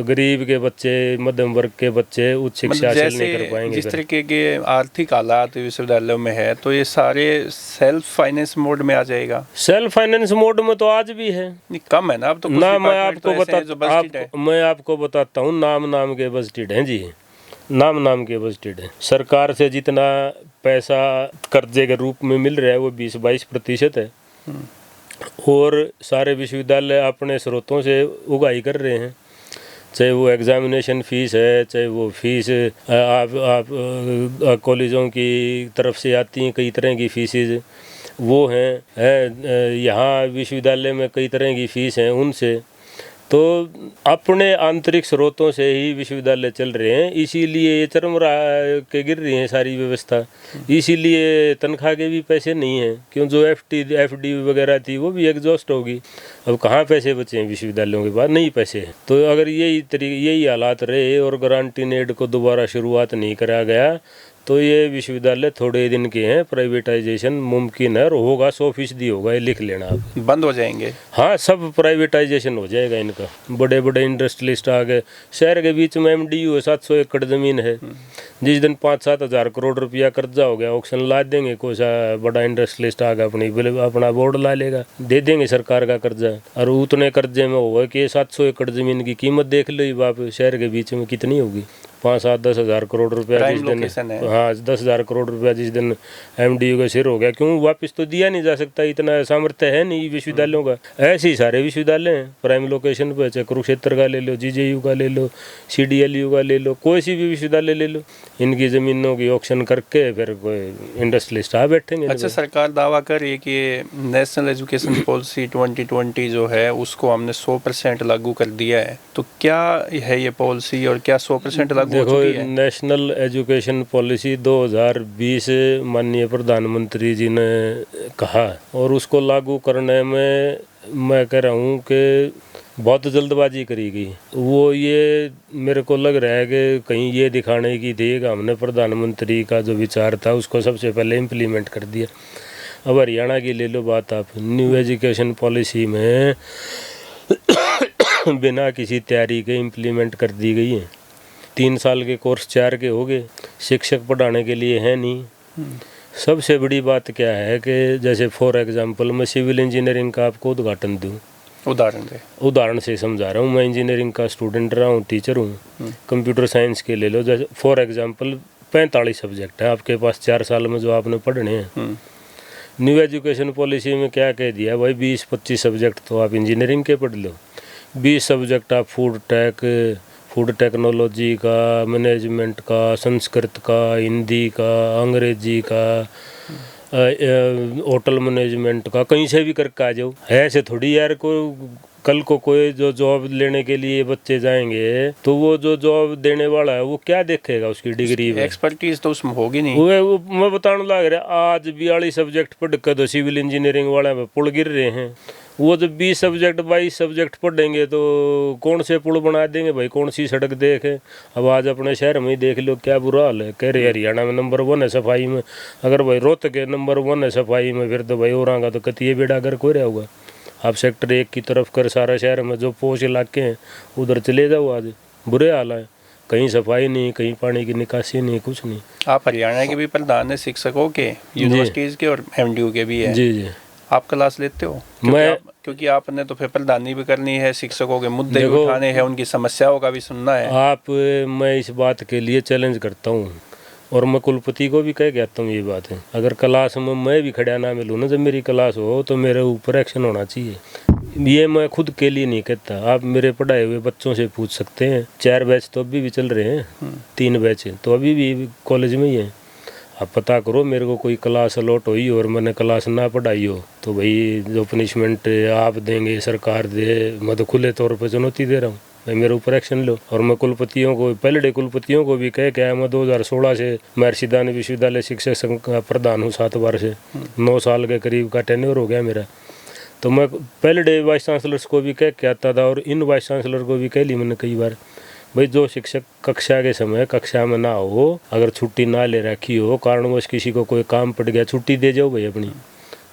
[SPEAKER 1] गरीब के बच्चे, मध्यम वर्ग के बच्चे उच्च शिक्षा हासिल नहीं कर पाएंगे।
[SPEAKER 2] जिस तरीके के आर्थिक हालात विश्वविद्यालयों में है, तो ये सारे सेल्फ फाइनेंस मोड में आ जाएगा।
[SPEAKER 1] सेल्फ फाइनेंस मोड में तो आज भी है,
[SPEAKER 2] नहीं कम है ना अब तो।
[SPEAKER 1] ना मैं आपको बताता हूँ, नाम के बजटेड हैं जी, नाम के बजटेड है। सरकार से जितना पैसा कर्जे के रूप में मिल रहा है वो 20-22% है, और सारे विश्वविद्यालय अपने स्रोतों से उगाही कर रहे हैं। चाहे वो एग्जामिनेशन फीस है, चाहे वो फीस आप कॉलेजों की तरफ से आती हैं, कई तरह की फीसेज वो हैं। यहाँ विश्वविद्यालय में कई तरह की फीस हैं उनसे। तो अपने आंतरिक स्रोतों से ही विश्वविद्यालय चल रहे हैं, इसीलिए ये चरमरा के गिर रही है सारी व्यवस्था। इसीलिए तनख्वाह के भी पैसे नहीं हैं, क्यों जो एफडी वगैरह थी वो भी एग्जॉस्ट होगी। अब कहाँ पैसे बचे हैं विश्वविद्यालयों के पास, नहीं पैसे हैं। तो अगर यही हालात रहे और गारंटी एड को दोबारा शुरुआत नहीं करा गया तो ये विश्वविद्यालय थोड़े दिन के हैं, प्राइवेटाइजेशन मुमकिन है और होगा, 100% होगा, ये लिख लेना आप।
[SPEAKER 2] बंद हो जाएंगे,
[SPEAKER 1] हाँ, सब प्राइवेटाइजेशन हो जाएगा इनका। बड़े बड़े इंडस्ट्रियलिस्ट आ गए, शहर के बीच में MDU है, 700 एकड़ ज़मीन है। जिस दिन 5-7 हज़ार करोड़ रुपया कर्जा हो गया, ऑक्शन ला देंगे, कोई सा बड़ा इंडस्ट्रियलिस्ट आ गया अपना बोर्ड ला लेगा, दे देंगे सरकार का कर्जा। और उतने कर्जे में होगा कि 700 एकड़ ज़मीन की कीमत देख लो आप, शहर के बीच में कितनी होगी, 5-7-10 हज़ार करोड़ रुपया जिस दिन, हाँ 10,000 करोड़ रुपया जिस दिन MDU का सिर हो गया। क्यों वापस तो दिया नहीं जा सकता, इतना सामर्थ्य है नहीं विश्वविद्यालयों का। ऐसे ही सारे विश्वविद्यालय हैं प्राइम लोकेशन पे, चाहे कुरुक्षेत्र का ले लो, GJU का ले लो, CDLU का ले लो, कोई सी भी विश्वविद्यालय ले लो, इनकी ज़मीनों की ऑक्शन करके फिर कोई इंडस्ट्रियलिस्ट आ बैठेंगे।
[SPEAKER 2] अच्छा, सरकार दावा कर रही है कि नेशनल एजुकेशन पॉलिसी 2020 जो है उसको हमने 100% लागू कर दिया है, तो क्या है ये पॉलिसी और क्या 100% लागू?
[SPEAKER 1] देखो, नेशनल एजुकेशन पॉलिसी 2020 माननीय प्रधानमंत्री जी ने कहा, और उसको लागू करने में मैं कह रहा हूँ कि बहुत जल्दबाजी करी गई। वो ये मेरे को लग रहा है कि कहीं ये दिखाने की थी कि हमने प्रधानमंत्री का जो विचार था उसको सबसे पहले इम्प्लीमेंट कर दिया। अब हरियाणा की ले लो बात आप, न्यू एजुकेशन पॉलिसी में बिना किसी तैयारी के इम्प्लीमेंट कर दी गई है। 3 साल के कोर्स 4 के हो गए, शिक्षक पढ़ाने के लिए है नहीं। सबसे बड़ी बात क्या है कि जैसे फॉर एग्जांपल मैं सिविल इंजीनियरिंग का आपको उद्घाटन दूं, उदाहरण से समझा रहा हूँ। मैं इंजीनियरिंग का स्टूडेंट रहा हूँ, टीचर हूँ। कंप्यूटर साइंस के ले लो, जैसे फॉर एग्जांपल 45 सब्जेक्ट है आपके पास 4 साल में जो आपने पढ़ने हैं। न्यू एजुकेशन पॉलिसी में क्या कह दिया भाई, 20-25 सब्जेक्ट तो आप इंजीनियरिंग के पढ़ लो, 20 सब्जेक्ट आप फूड टेक्नोलॉजी का, मैनेजमेंट का, संस्कृत का, हिंदी का, अंग्रेजी का, होटल मैनेजमेंट का, कहीं से भी करके आ जाओ। ऐसे थोड़ी यार, को कल को कोई जो जॉब लेने के लिए बच्चे जाएंगे तो वो जो जॉब देने वाला है वो क्या देखेगा, उसकी डिग्री में
[SPEAKER 2] एक्सपर्टीज तो उसमें होगी नहीं।
[SPEAKER 1] वो मैं बताने लग रहा, आज 42 सब्जेक्ट पढ़ कर तो सिविल इंजीनियरिंग वाले पे पुल गिर रहे हैं। वो जब 20 सब्जेक्ट 22 सब्जेक्ट पढ़ेंगे तो कौन से पुल बना देंगे भाई, कौन सी सड़क देखे। अब आज अपने शहर में ही देख लो क्या बुरा हाल है। कह रहे हरियाणा में नंबर 1 है सफाई में, अगर भाई रोहतक के नंबर 1 है सफाई में, फिर तो भाई और का तो कतिये बेड़ा घर कोई रहा होगा। आप सेक्टर 1 की तरफ कर सारा शहर में जो पोश इलाके हैं उधर चले जाओ, आज बुरे हाल है, कहीं सफाई नहीं, कहीं पानी की निकासी नहीं, कुछ नहीं।
[SPEAKER 2] आप हरियाणा के भी प्रधान है शिक्षकों के, यूनिवर्सिटीज़ के और MDU के भी है।
[SPEAKER 1] जी। आप
[SPEAKER 2] क्लास लेते हो? क्योंकि आपने तो फिर प्रधानी भी करनी है, शिक्षकों के मुद्दे उठाने हैं, उनकी समस्याओं का भी सुनना है।
[SPEAKER 1] मैं इस बात के लिए चैलेंज करता हूँ और मैं कुलपति को भी कह के आता हूँ ये बात है, अगर क्लास में मैं भी खड़ा ना मिलूँ ना, जब मेरी क्लास हो तो मेरे ऊपर एक्शन होना चाहिए। ये मैं खुद के लिए नहीं कहता, आप मेरे पढ़ाए हुए बच्चों से पूछ सकते हैं। 4 बैच तो अभी भी चल रहे हैं, 3 बैच तो अभी भी कॉलेज में ही है। आप पता करो, मेरे को कोई क्लास अलॉट हुई और मैंने क्लास ना पढ़ाई हो तो भाई जो पनिशमेंट आप देंगे, सरकार दे, मैं तो खुले तौर पर चुनौती दे रहा हूँ, भाई मेरे ऊपर एक्शन लो। और मैं कुलपतियों को, पहले कुलपतियों को भी कह के आया, मैं 2016 से महर्षि दानव विश्वविद्यालय शिक्षक संघ का प्रधान हूँ, 7 बार से 9 साल के करीब का टेन्योर हो गया मेरा। तो मैं पहले वाइस चांसलर्स को भी कह के आता था और इन वाइस चांसलर को भी कह ली मैंने कई बार, भाई जो शिक्षक कक्षा के समय कक्षा में ना हो, अगर छुट्टी ना ले रखी हो, कारणवश किसी को कोई काम पड़ गया, छुट्टी दे जाओ भाई अपनी।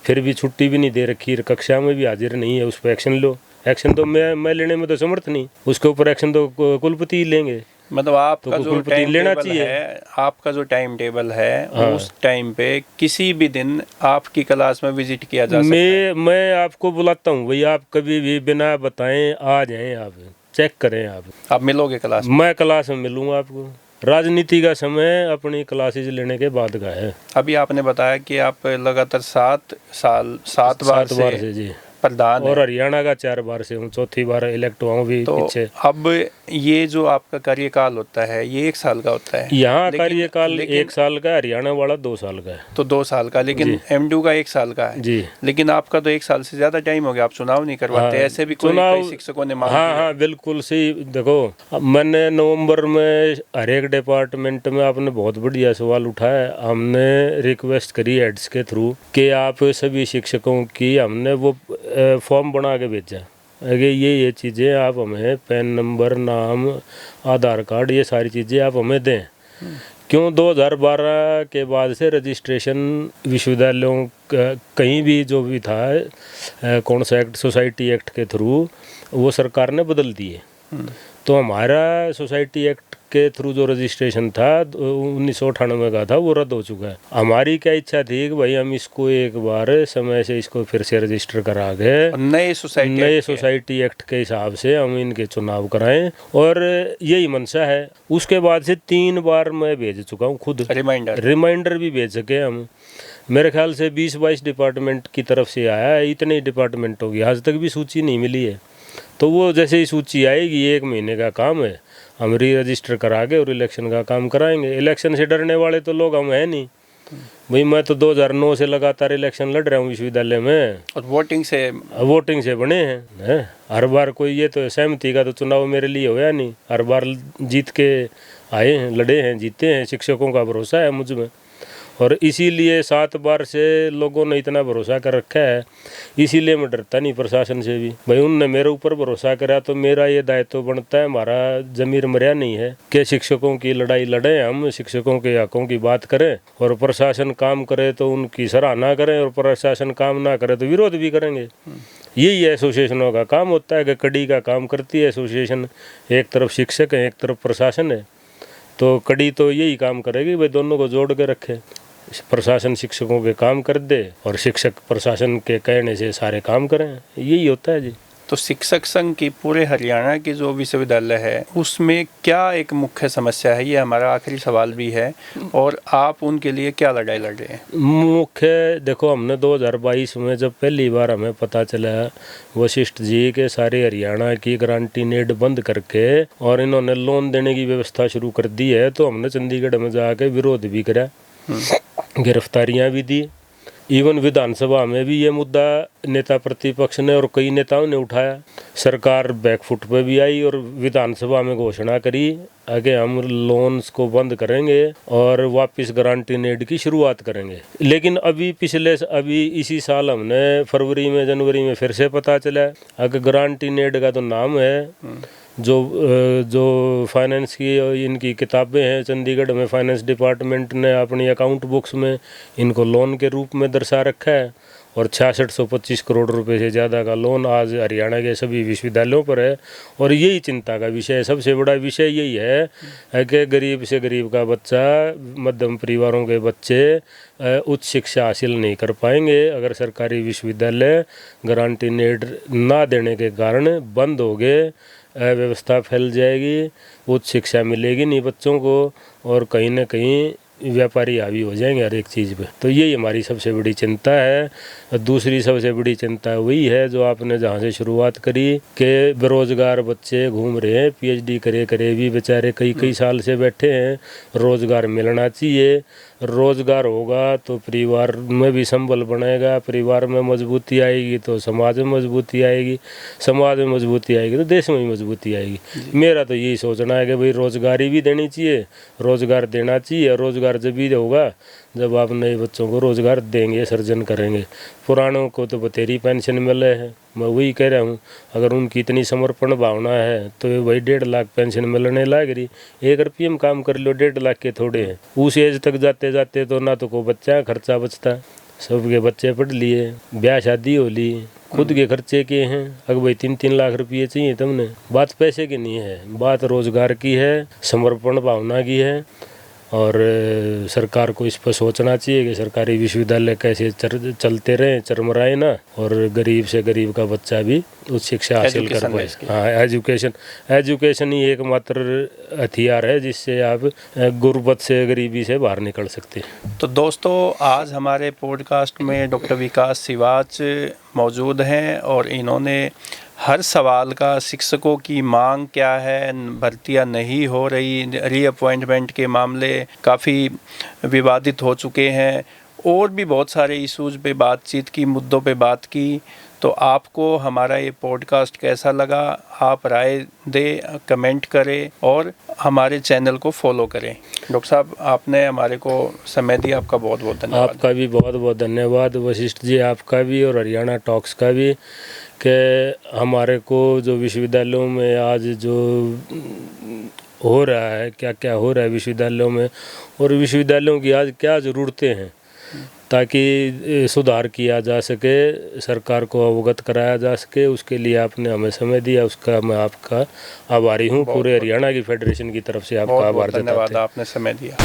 [SPEAKER 1] फिर भी छुट्टी भी नहीं दे रखी, कक्षा में भी हाजिर नहीं है, उस पर एक्शन लो। एक्शन तो मैं लेने में तो समर्थ नहीं, उसके ऊपर एक्शन तो कुलपति ही लेंगे।
[SPEAKER 2] मतलब आपका
[SPEAKER 1] तो
[SPEAKER 2] जो टाइम टेबल है, आपका जो टाइम टेबल है, उस टाइम पे किसी भी दिन आपकी क्लास में विजिट किया जा सकता है।
[SPEAKER 1] मैं आपको बुलाता हूँ भाई, आप कभी भी बिना बताएं आ जाएं, आप चेक करें, आप मिलोगे क्लास में? मैं क्लास में मिलूंगा आपको। राजनीति का समय अपनी क्लासेज लेने के बाद का है।
[SPEAKER 2] अभी आपने बताया कि आप लगातार 7 बार से
[SPEAKER 1] जी
[SPEAKER 2] प्रधान
[SPEAKER 1] और हरियाणा का 4 बार से हूँ, 4थी बार इलेक्ट हुआ हूँ भी
[SPEAKER 2] तो
[SPEAKER 1] पीछे।
[SPEAKER 2] अब ये जो आपका कार्यकाल होता है ये 1 साल का होता है?
[SPEAKER 1] यहाँ कार्यकाल 1 साल का, हरियाणा वाला 2 साल का है।
[SPEAKER 2] तो 2 साल का, लेकिन एमडीयू का 1 साल का है
[SPEAKER 1] जी।
[SPEAKER 2] लेकिन आपका तो 1 साल से ज्यादा टाइम हो गया, आप चुनाव नहीं करवाते। ऐसे भी कई शिक्षकों ने मांग की है।
[SPEAKER 1] हाँ बिल्कुल सही। देखो मैंने नवंबर में हर एक डिपार्टमेंट में, आपने बहुत बढ़िया सवाल उठाया, हमने रिक्वेस्ट करी हेड्स के थ्रू कि आप सभी शिक्षकों की, हमने वो फॉर्म बना के भेजा, अगर ये चीज़ें आप हमें, पैन नंबर, नाम, आधार कार्ड, ये सारी चीज़ें आप हमें दें। क्यों 2012 के बाद से रजिस्ट्रेशन विश्वविद्यालयों कहीं भी जो भी था, कौन सा एक्ट, सोसाइटी एक्ट के थ्रू वो सरकार ने बदल दिए। तो हमारा सोसाइटी एक्ट के थ्रू जो रजिस्ट्रेशन था 1998 का था, वो रद्द हो चुका है। हमारी क्या इच्छा थी कि भाई हम इसको एक बार समय से इसको फिर से रजिस्टर करा के नए सोसाइटी एक्ट के हिसाब से हम इनके चुनाव कराएं, और यही मंशा है। उसके बाद से 3 बार मैं भेज चुका हूँ खुद, रिमाइंडर भी भेज सके हम। मेरे ख्याल से 20-22 डिपार्टमेंट की तरफ से आया है, इतने ही डिपार्टमेंट होगी, आज तक भी सूची नहीं मिली है। तो वो जैसे ही सूची आएगी, 1 महीने का काम है, हम री रजिस्टर करा के और इलेक्शन का काम कराएंगे। इलेक्शन से डरने वाले तो लोग हम हैं नहीं भाई, मैं तो 2009 से लगातार इलेक्शन लड़ रहा हूँ विश्वविद्यालय में, और वोटिंग से बने हैं। हर बार कोई ये तो सहमति का तो चुनाव मेरे लिए होया नहीं, हर बार जीत के आए हैं, लड़े हैं, जीते हैं। शिक्षकों का भरोसा है मुझ में, और इसीलिए 7 बार से लोगों ने इतना भरोसा कर रखा है, इसीलिए मैं डरता नहीं प्रशासन से भी। भाई उनने मेरे ऊपर भरोसा करा तो मेरा ये दायित्व बनता है, हमारा जमीर मर्या नहीं है कि शिक्षकों की लड़ाई लड़ें, हम शिक्षकों के हकों की बात करें, और प्रशासन काम करे तो उनकी सराहना करें, और प्रशासन काम ना करे तो विरोध भी करेंगे। यही एसोसिएशनों का काम होता है कि कड़ी का काम करती है एसोसिएशन। एक तरफ शिक्षक है, एक तरफ प्रशासन है, तो कड़ी तो यही काम करेगी भाई दोनों को जोड़ के रखे। प्रशासन शिक्षकों के काम कर दे और शिक्षक प्रशासन के कहने से सारे काम करें, यही होता है जी। तो शिक्षक संघ की पूरे हरियाणा की जो विश्वविद्यालय है उसमें क्या एक मुख्य समस्या है, ये हमारा आखिरी सवाल भी है, और आप उनके लिए क्या लड़ाई लड़ रहे हैं? मुख्य देखो, हमने 2022 में जब पहली बार हमें पता चला वशिष्ठ जी के सारे हरियाणा की गारंटी नेट बंद करके और इन्होंने लोन देने की व्यवस्था शुरू कर दी है, तो हमने चंडीगढ़ में जाके विरोध भी करा, गिरफ्तारियां भी दी। इवन विधानसभा में भी ये मुद्दा नेता प्रतिपक्ष ने और कई नेताओं ने उठाया। सरकार बैकफुट पे भी आई और विधानसभा में घोषणा करी आगे हम लोन्स को बंद करेंगे और वापस गारंटी नेट की शुरुआत करेंगे। लेकिन अभी अभी इसी साल हमने जनवरी में फिर से पता चला अगर गारंटी नेट का तो नाम है, जो फाइनेंस की इनकी किताबें हैं, चंडीगढ़ में फाइनेंस डिपार्टमेंट ने अपनी अकाउंट बुक्स में इनको लोन के रूप में दर्शा रखा है, और 6625 करोड़ रुपए से ज़्यादा का लोन आज हरियाणा के सभी विश्वविद्यालयों पर है। और यही चिंता का विषय है, सबसे बड़ा विषय यही है कि गरीब से गरीब का बच्चा, मध्यम परिवारों के बच्चे उच्च शिक्षा हासिल नहीं कर पाएंगे अगर सरकारी विश्वविद्यालय गारंटी नेट ना देने के कारण बंद हो गए, व्यवस्था फैल जाएगी, उच्च शिक्षा मिलेगी नहीं बच्चों को, और कहीं ना कहीं व्यापारी हावी हो जाएंगे हर एक चीज़ पे। तो यही हमारी सबसे बड़ी चिंता है। और दूसरी सबसे बड़ी चिंता वही है जो आपने जहाँ से शुरुआत करी कि बेरोजगार बच्चे घूम रहे हैं, PhD करे भी बेचारे कई साल से बैठे हैं। रोजगार मिलना चाहिए, रोजगार होगा तो परिवार में भी संबल बनेगा, परिवार में मजबूती आएगी तो समाज में मजबूती आएगी, समाज में मजबूती आएगी तो देश में भी मजबूती आएगी। मेरा तो यही सोचना है कि भाई रोजगारी भी देनी चाहिए, रोजगार देना चाहिए। रोजगार जब भी होगा जब आप नए बच्चों को रोजगार देंगे, सर्जन करेंगे। पुरानों को तो बतेरी पेंशन मिले है, मैं वही कह रहा हूँ अगर उनकी इतनी समर्पण भावना है तो वही 1.5 लाख पेंशन मिलने लग रही। 1 रुपये में काम कर लो, 1.5 लाख के थोड़े हैं। उस एज तक जाते जाते तो ना तो कोई बच्चा खर्चा बचता, सबके बच्चे पढ़ लिए, ब्याह शादी हो ली, खुद के खर्चे किए हैं। अगर भाई 3-3 लाख रुपये चाहिए तुमने, बात पैसे की नहीं है, बात रोजगार की है, समर्पण भावना की है। और सरकार को इस पर सोचना चाहिए कि सरकारी विश्वविद्यालय कैसे चलते रहें, चरमराए ना, और गरीब से गरीब का बच्चा भी उच्च शिक्षा हासिल कर पाए। हाँ, एजुकेशन ही एकमात्र हथियार है जिससे आप गुर्बत से, गरीबी से बाहर निकल सकते हैं।
[SPEAKER 2] तो दोस्तों, आज हमारे पॉडकास्ट में डॉक्टर विकास सिवाच मौजूद हैं और इन्होंने हर सवाल का, शिक्षकों की मांग क्या है, भर्तियां नहीं हो रही, रीअपॉइंटमेंट के मामले काफ़ी विवादित हो चुके हैं, और भी बहुत सारे इश्यूज़ पे बातचीत की, मुद्दों पे बात की। तो आपको हमारा ये पॉडकास्ट कैसा लगा, आप राय दें, कमेंट करें और हमारे चैनल को फॉलो करें। डॉक्टर साहब, आपने हमारे को समय दिया, आपका बहुत बहुत धन्यवाद।
[SPEAKER 1] आपका भी बहुत बहुत धन्यवाद वशिष्ठ जी, आपका भी और हरियाणा टॉक्स का भी, कि हमारे को जो विश्वविद्यालयों में आज जो हो रहा है, क्या क्या हो रहा है विश्वविद्यालयों में, और विश्वविद्यालयों की आज क्या ज़रूरतें हैं ताकि सुधार किया जा सके, सरकार को अवगत कराया जा सके, उसके लिए आपने हमें समय दिया, उसका मैं आपका आभारी हूँ। पूरे हरियाणा की फेडरेशन की तरफ से आपका आभार देता हूँ।
[SPEAKER 2] धन्यवाद, आपने समय दिया।